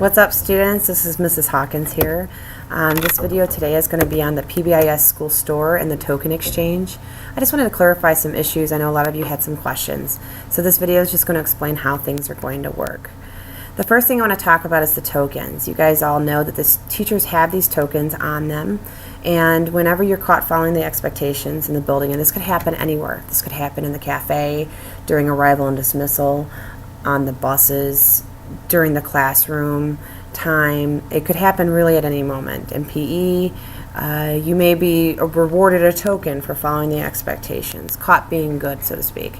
What's up, students? This is Mrs. Hawkins here. This video today is going to be on the PBIS school store and the token exchange. I just wanted to clarify some issues. I know a lot of you had some questions. So this video is just going to explain how things are going to work. The first thing I want to talk about is the tokens. You guys all know that the teachers have these tokens on them, and whenever you're caught following the expectations in the building, and this could happen anywhere. This could happen in the cafe, during arrival and dismissal, on the buses, during the classroom time. It could happen really at any moment. In PE, you may be rewarded a token for following the expectations, caught being good, so to speak.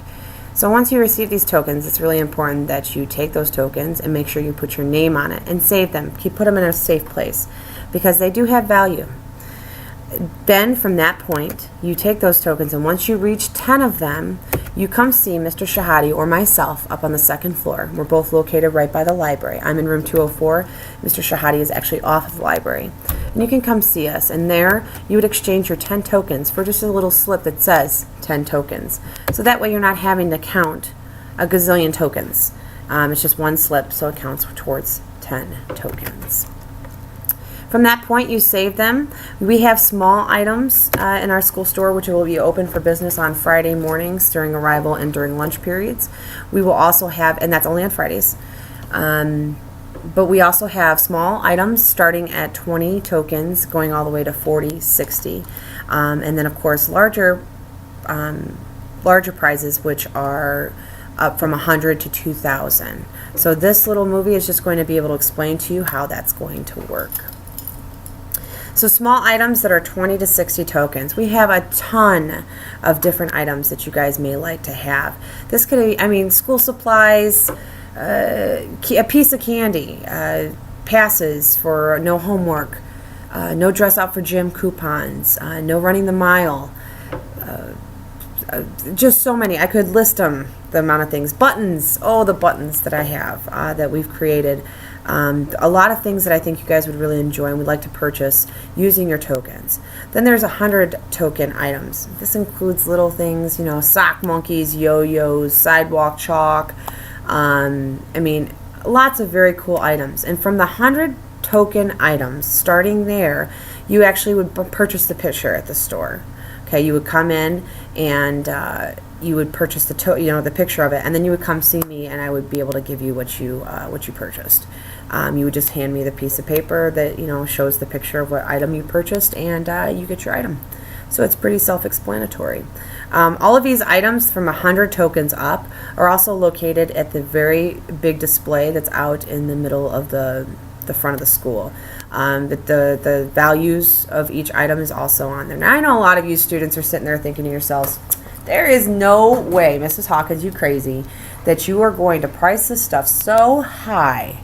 So once you receive these tokens, it's really important that you take those tokens and make sure you put your name on it and save them. Put them in a safe place because they do have value. Then from that point, you take those tokens, and once you reach 10 of them, you come see Mr. Shahadi or myself up on the second floor. We're both located right by the library. I'm in room 204. Mr. Shahadi is actually off of the library. And you can come see us, and there you would exchange your 10 tokens for just a little slip that says 10 tokens. So that way you're not having to count a gazillion tokens. It's just one slip, so it counts towards 10 tokens. From that point, you save them. We have small items in our school store, which will be open for business on Friday mornings during arrival and during lunch periods. We will also have, and that's only on Fridays, but we also have small items starting at 20 tokens going all the way to 40, 60. And then, of course, larger prizes, which are up from 100 to 2,000. So this little movie is just going to be able to explain to you how that's going to work. So small items that are 20 to 60 tokens. We have a ton of different items that you guys may like to have. This could be, school supplies, a piece of candy, passes for no homework, no dress up for gym coupons, no running the mile, just so many. I could list them, the amount of things. Buttons, the buttons that I have that we've created. A lot of things that I think you guys would really enjoy and would like to purchase using your tokens. Then there's 100 token items. This includes little things, sock monkeys, yo-yos, sidewalk chalk. Lots of very cool items. And from the 100 token items, starting there, you actually would purchase the picture at the store. Okay, you would come in and you would purchase the picture of it, and then you would come see me, and I would be able to give you what you purchased. You would just hand me the piece of paper that shows the picture of what item you purchased, and you get your item. So it's pretty self-explanatory. All of these items from 100 tokens up are also located at the very big display that's out in the middle of the front of the school. The values of each item is also on there. Now I know a lot of you students are sitting there thinking to yourselves, there is no way, Mrs. Hawkins, you crazy, that you are going to price this stuff so high.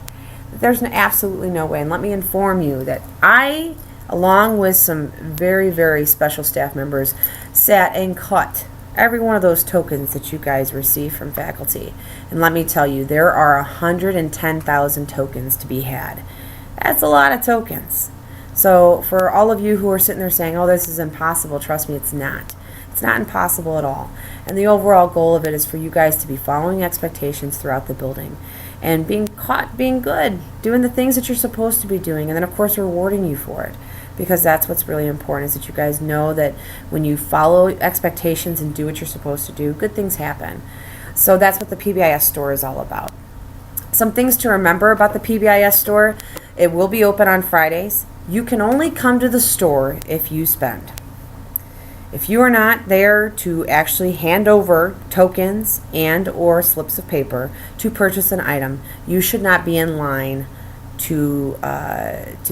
There's absolutely no way. And let me inform you that I, along with some very, very special staff members, sat and cut every one of those tokens that you guys receive from faculty. And let me tell you, there are 110,000 tokens to be had. That's a lot of tokens. So for all of you who are sitting there saying, oh, this is impossible, trust me, it's not. It's not impossible at all. And the overall goal of it is for you guys to be following expectations throughout the building and being caught being good, doing the things that you're supposed to be doing, and then of course rewarding you for it. Because that's what's really important, is that you guys know that when you follow expectations and do what you're supposed to do, good things happen. So that's what the PBIS store is all about. Some things to remember about the PBIS store: it will be open on Fridays. You can only come to the store if you spend. If you are not there to actually hand over tokens and or slips of paper to purchase an item, you should not be in line to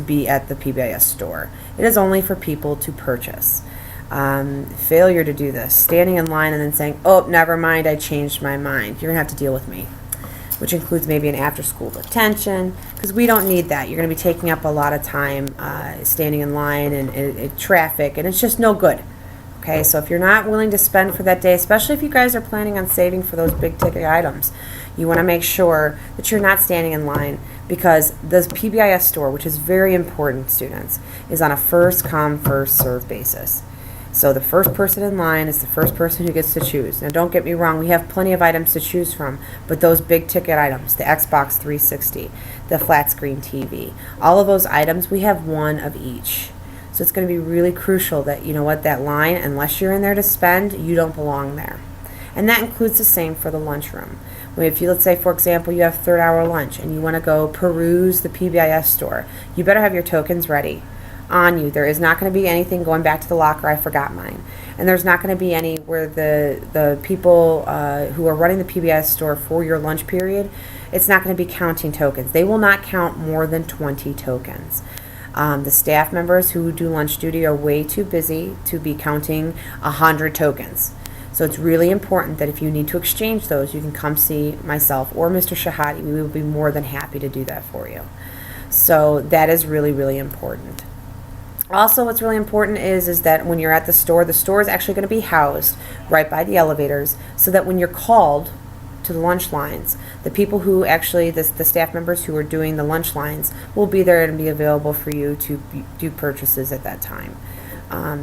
be at the PBIS store. It is only for people to purchase. Failure to do this, standing in line and then saying, oh, never mind, I changed my mind, you're gonna have to deal with me, which includes maybe an after-school detention, because we don't need that. You're gonna be taking up a lot of time standing in line and traffic, and it's just no good. Okay, so if you're not willing to spend for that day, especially if you guys are planning on saving for those big ticket items, you want to make sure that you're not standing in line, because the PBIS store, which is very important, students, is on a first come, first serve basis. So the first person in line is the first person who gets to choose. Now don't get me wrong, we have plenty of items to choose from, but those big ticket items, the Xbox 360, the flat screen TV, all of those items, we have one of each. So it's going to be really crucial that, you know what, that line, unless you're in there to spend, you don't belong there. And that includes the same for the lunchroom. If you, let's say, for example, you have third hour lunch and you want to go peruse the PBIS store, you better have your tokens ready on you. There is not going to be anything going back to the locker, I forgot mine. And there's not going to be any where the people who are running the PBIS store for your lunch period, it's not going to be counting tokens. They will not count more than 20 tokens. The staff members who do lunch duty are way too busy to be counting 100 tokens. So it's really important that if you need to exchange those, you can come see myself or Mr. Shahade. We will be more than happy to do that for you. So that is really, really important. Also, what's really important is that when you're at the store is actually going to be housed right by the elevators, so that when you're called to the lunch lines, the people who actually, the staff members who are doing the lunch lines will be there and be available for you to do purchases at that time.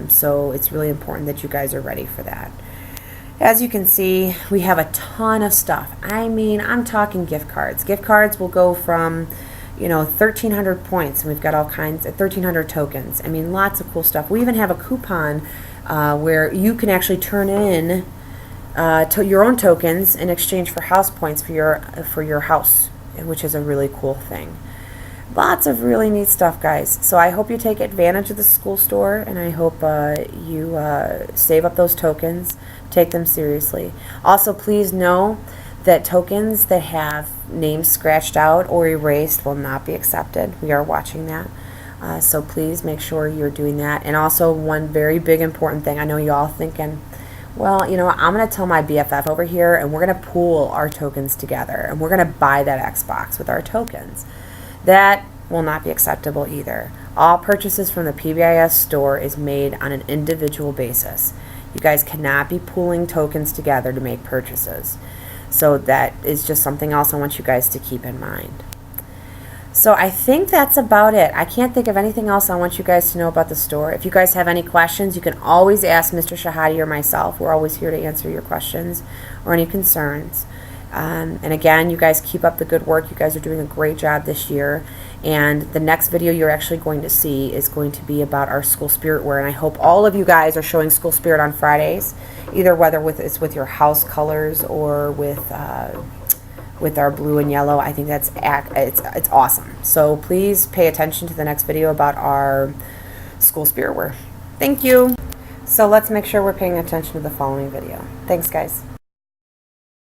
So it's really important that you guys are ready for that. As you can see, we have a ton of stuff. I mean, I'm talking gift cards. Gift cards will go from, 1,300 points, and we've got all kinds of 1,300 tokens. I mean, lots of cool stuff. We even have a coupon where you can actually turn in to your own tokens in exchange for house points for your house, which is a really cool thing. Lots of really neat stuff, guys. So I hope you take advantage of the school store, and I hope you save up those tokens, take them seriously. Also, please know that tokens that have names scratched out or erased will not be accepted. We are watching that. So please make sure you're doing that. And also, one very big important thing, I know you all thinking, well, I'm going to tell my BFF over here, and we're going to pool our tokens together, and we're going to buy that Xbox with our tokens. That will not be acceptable either. All purchases from the PBIS store is made on an individual basis. You guys cannot be pooling tokens together to make purchases. So that is just something else I want you guys to keep in mind. So I think that's about it. I can't think of anything else I want you guys to know about the store. If you guys have any questions, you can always ask Mr. Shahade or myself. We're always here to answer your questions or any concerns. And again, you guys keep up the good work. You guys are doing a great job this year. And the next video you're actually going to see is going to be about our school spirit wear. And I hope all of you guys are showing school spirit on Fridays, either whether it's with your house colors or with our blue and yellow. I think it's awesome. So please pay attention to the next video about our school spirit wear. Thank you. So let's make sure we're paying attention to the following video. Thanks, guys.